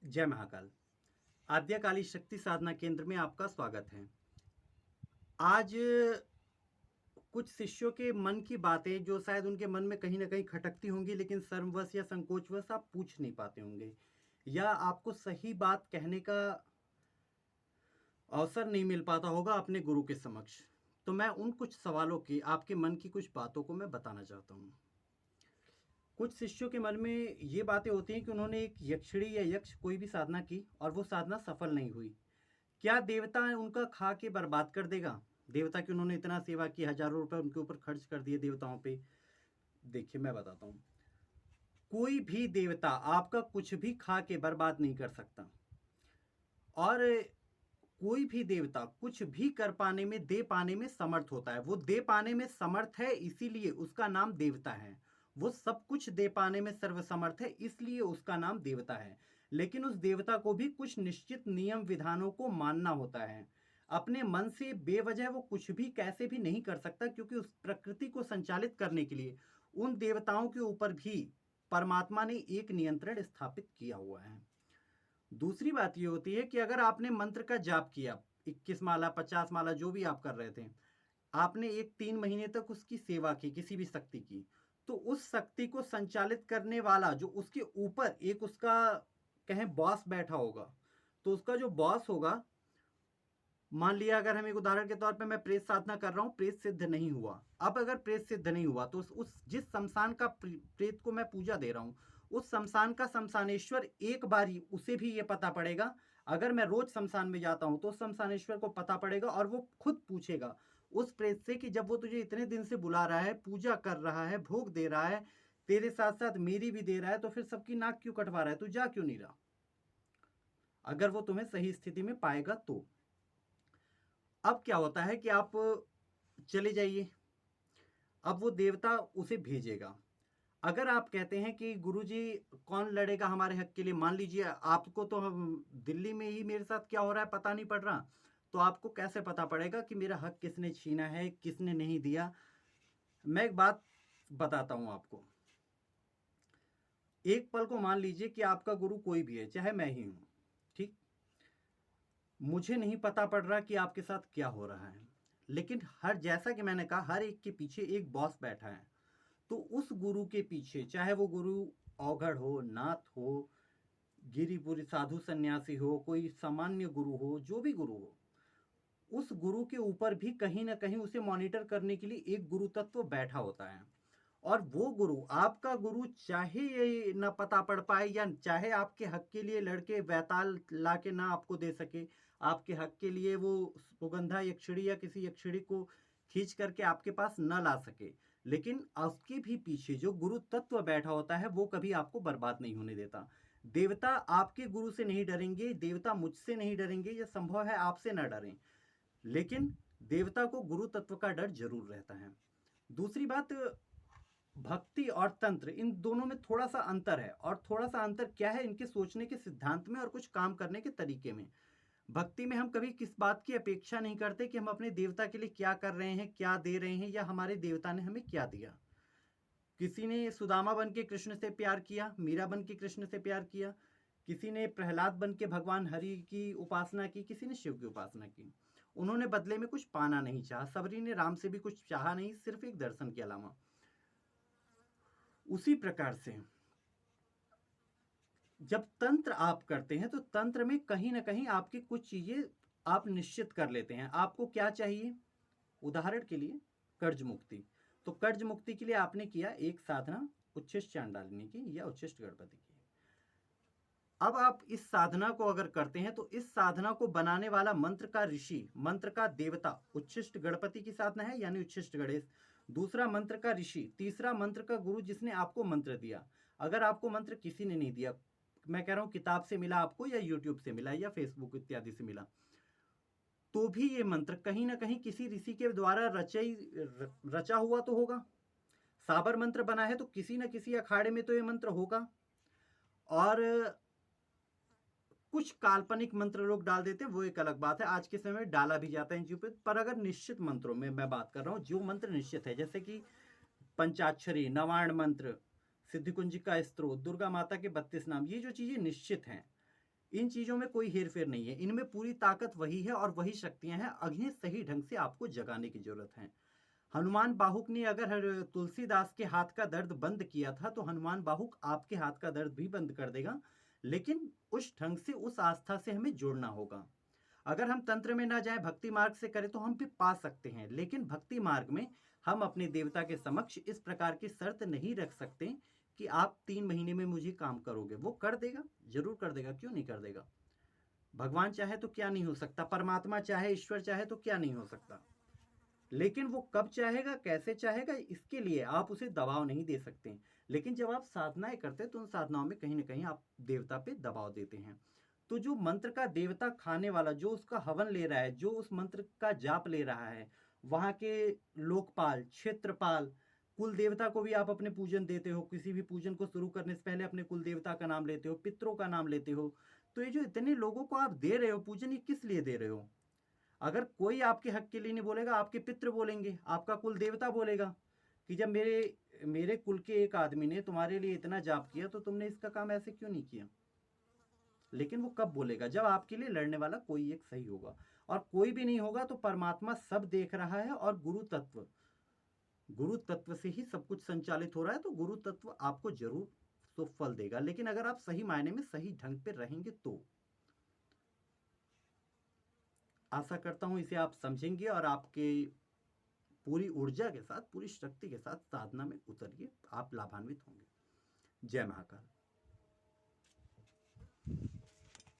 जय महाकाल। आद्यकाली शक्ति साधना केंद्र में आपका स्वागत है। आज कुछ शिष्यों के मन की बातें जो शायद उनके मन में कहीं ना कहीं खटकती होंगी, लेकिन शर्मवश या संकोचवश आप पूछ नहीं पाते होंगे, या आपको सही बात कहने का अवसर नहीं मिल पाता होगा अपने गुरु के समक्ष। तो मैं उन कुछ सवालों की, आपके मन की कुछ बातों को मैं बताना चाहता हूँ। कुछ शिष्यों के मन में ये बातें होती हैं कि उन्होंने एक यक्षिणी या यक्ष कोई भी साधना की और वो साधना सफल नहीं हुई। क्या देवता उनका खा के बर्बाद कर देगा? देवता की उन्होंने इतना सेवा की, हजारों रुपए उनके ऊपर खर्च कर दिए देवताओं पे। देखिए, मैं बताता हूँ, कोई भी देवता आपका कुछ भी खा के बर्बाद नहीं कर सकता। और कोई भी देवता कुछ भी कर पाने में, दे पाने में समर्थ होता है। वो दे पाने में समर्थ है, इसीलिए उसका नाम देवता है। वो सब कुछ दे पाने में सर्वसमर्थ है, इसलिए उसका नाम देवता है। लेकिन उस देवता को भी कुछ निश्चित नियम विधानों को मानना होता है। अपने मन से बेवजह वो कुछ भी कैसे भी नहीं कर सकता, क्योंकि उस प्रकृति को संचालित करने के लिए उन देवताओं के ऊपर भी परमात्मा ने एक नियंत्रण स्थापित किया हुआ है। दूसरी बात ये होती है कि अगर आपने मंत्र का जाप किया, 21 माला 50 माला जो भी आप कर रहे थे, आपने एक 3 महीने तक उसकी सेवा की, किसी भी शक्ति की, तो उस शक्ति को संचालित करने वाला जो उसके ऊपर एक उसका कहें बॉस बैठा होगा, तो उसका जो बॉस होगा, मान लिया अगर हम एक उदाहरण के तौर पे मैं प्रेत साधना कर रहा हूँ, प्रेत सिद्ध नहीं हुआ। अब अगर प्रेत सिद्ध नहीं हुआ तो उस जिस शमशान का प्रेत को मैं पूजा दे रहा हूँ, उस शमशान का शमशानेश्वर एक बारी उसे भी ये पता पड़ेगा। अगर मैं रोज शमशान में जाता हूँ तो उस शमशानेश्वर को पता पड़ेगा और वो खुद पूछेगा उस प्रेत से कि जब वो तुझे इतने दिन से बुला रहा है, पूजा कर रहा है, भोग दे रहा है, तेरे साथ साथ मेरी भी दे रहा है, तो फिर सबकी नाक क्यों कटवा रहा है, तू जा क्यों नहीं रहा? अगर वो तुम्हें सही स्थिति में पाएगा तो। अब क्या होता है कि आप चले जाइए, अब वो देवता उसे भेजेगा। अगर आप कहते हैं कि गुरुजी कौन लड़ेगा हमारे हक के लिए, मान लीजिए आपको तो हम दिल्ली में ही मेरे साथ क्या हो रहा है पता नहीं पड़ रहा, तो आपको कैसे पता पड़ेगा कि मेरा हक किसने छीना है, किसने नहीं दिया? मैं एक बात बताता हूं आपको। एक पल को मान लीजिए कि आपका गुरु कोई भी है, चाहे मैं ही हूं, ठीक? मुझे नहीं पता पड़ रहा कि आपके साथ क्या हो रहा है, लेकिन हर, जैसा कि मैंने कहा, हर एक के पीछे एक बॉस बैठा है। तो उस गुरु के पीछे, चाहे वो गुरु औघड़ हो, नाथ हो, गिरिपुरी साधु सन्यासी हो, कोई सामान्य गुरु हो, जो भी गुरु हो, उस गुरु के ऊपर भी कहीं ना कहीं उसे मॉनिटर करने के लिए एक गुरु तत्व बैठा होता है। और वो गुरु, आपका गुरु, चाहे ये ना पता पड़ पाए या चाहे आपके हक के लिए लड़के वैताल ला के ना आपको दे सके, आपके हक के लिए वो सुगंधा यक्षिणी या किसी यक्षिणी को खींच करके आपके पास न ला सके, लेकिन उसके भी पीछे जो गुरु तत्व बैठा होता है वो कभी आपको बर्बाद नहीं होने देता। देवता आपके गुरु से नहीं डरेंगे, देवता मुझसे नहीं डरेंगे, यह संभव है आपसे ना डरें, लेकिन देवता को गुरु तत्व का डर जरूर रहता है। दूसरी बात, भक्ति और तंत्र, इन दोनों में थोड़ा सा अंतर है। और थोड़ा सा अंतर क्या है? इनके सोचने के सिद्धांत में और कुछ काम करने के तरीके में। भक्ति में हम कभी किस बात की अपेक्षा नहीं करते कि हम अपने देवता के लिए क्या कर रहे हैं, क्या दे रहे हैं, या हमारे देवता ने हमें क्या दिया। किसी ने सुदामा बन के कृष्ण से प्यार किया, मीरा बन के कृष्ण से प्यार किया, किसी ने प्रहलाद बन के भगवान हरि की उपासना की, किसी ने शिव की उपासना की। उन्होंने बदले में कुछ पाना नहीं चाहा। सबरी ने राम से भी कुछ चाहा नहीं, सिर्फ एक दर्शन के अलावा। उसी प्रकार से जब तंत्र आप करते हैं तो तंत्र में कहीं ना कहीं आपकी कुछ चीजें आप निश्चित कर लेते हैं। आपको क्या चाहिए? उदाहरण के लिए कर्ज मुक्ति। तो कर्ज मुक्ति के लिए आपने किया एक साधना उच्छिष्ट चांडालिनी की या उच्छिष्ट गणपति की। अब आप इस साधना को अगर करते हैं तो इस साधना को बनाने वाला मंत्र का ऋषि, मंत्र का देवता उच्छिष्ट गणपति की साधना है, यानी उच्छिष्ट गणेश। दूसरा मंत्र का ऋषि, तीसरा मंत्र का गुरु जिसने आपको मंत्र दिया। अगर आपको मंत्र किसी ने नहीं दिया, मैं कह रहा हूं किताब से मिला आपको, या यूट्यूब से मिला, या फेसबुक इत्यादि से मिला, तो भी ये मंत्र कहीं ना कहीं किसी ऋषि के द्वारा रचा हुआ तो होगा। साबर मंत्र बना है तो किसी न किसी अखाड़े में तो ये मंत्र होगा। और कुछ काल्पनिक मंत्र लोग डाल देते हैं, वो एक अलग बात है, आज के समय में डाला भी जाता है इन चीजों पर अगर निश्चित मंत्रों में मैं बात कर रहा हूं, जो मंत्र निश्चित है, जैसे कि पंचाक्षरी, नवाण मंत्र, सिद्धि कुंजिका स्त्रोत, दुर्गा माता के 32 नाम, ये जो चीजें निश्चित हैं, इन चीज़ों में कोई हेर-फेर नहीं है। इनमें पूरी ताकत वही है और वही शक्तियाँ हैं, इन्हें सही ढंग से आपको जगाने की ज़रूरत है। हनुमान बाहुक ने अगर तुलसीदास के हाथ का दर्द बंद किया था, तो हनुमान बाहुक आपके हाथ का दर्द भी बंद कर देगा। लेकिन उस ढंग से, उस आस्था से हमें जुड़ना होगा। अगर हम तंत्र में ना जाएँ, भक्ति मार्ग से करें तो हम भी पा सकते हैं। लेकिन भक्ति मार्ग में हम अपने देवता के समक्ष इस प्रकार की शर्त नहीं रख सकते कि आप 3 महीने में मुझे काम करोगे। वो कर देगा, ज़रूर कर देगा, क्यों नहीं कर देगा? भगवान चाहे तो क्या नहीं हो सकता? परमात्मा चाहे, ईश्वर चाहे तो क्या नहीं हो सकता? लेकिन वो कब चाहेगा, कैसे चाहेगा, इसके लिए आप उसे दबाव नहीं दे सकते। लेकिन जब आप साधनाएँ करते हैं, तो उन साधनाओं में कहीं न कहीं आप देवता पे दबाव देते हैं। तो जो मंत्र का देवता खाने वाला, जो उसका हवन ले रहा है, जो उस मंत्र का जाप ले रहा है, वहाँ के लोकपाल, क्षेत्रपाल, कुल देवता को भी आप अपने पूजन देते हो। किसी भी पूजन को शुरू करने से पहले अपने कुल देवता का नाम लेते हो, पितरों का नाम लेते हो। तो ये जो इतने लोगों को आप दे रहे हो पूजन, ये किस लिए दे रहे हो? अगर कोई आपके हक के लिए नहीं बोलेगा, आपके पितृ बोलेंगे, आपका कुल देवता बोलेगा कि जब मेरे मेरे कुल के एक आदमी ने तुम्हारे लिए इतना जाप किया, तो तुमने इसका काम ऐसे क्यों नहीं किया? लेकिन वो कब बोलेगा? जब आपके लिए लड़ने वाला कोई एक सही होगा। और कोई भी नहीं होगा तो परमात्मा सब देख रहा है, और गुरु तत्व से ही सब कुछ संचालित हो रहा है, तो गुरु तत्व आपको जरूर तो फल देगा। लेकिन अगर आप सही मायने में सही ढंग पे रहेंगे तो आशा करता हूं इसे आप समझेंगे और आपके पूरी ऊर्जा के साथ, पूरी शक्ति के साथ साधना में उतरिए, आप लाभान्वित होंगे। जय महाकाल।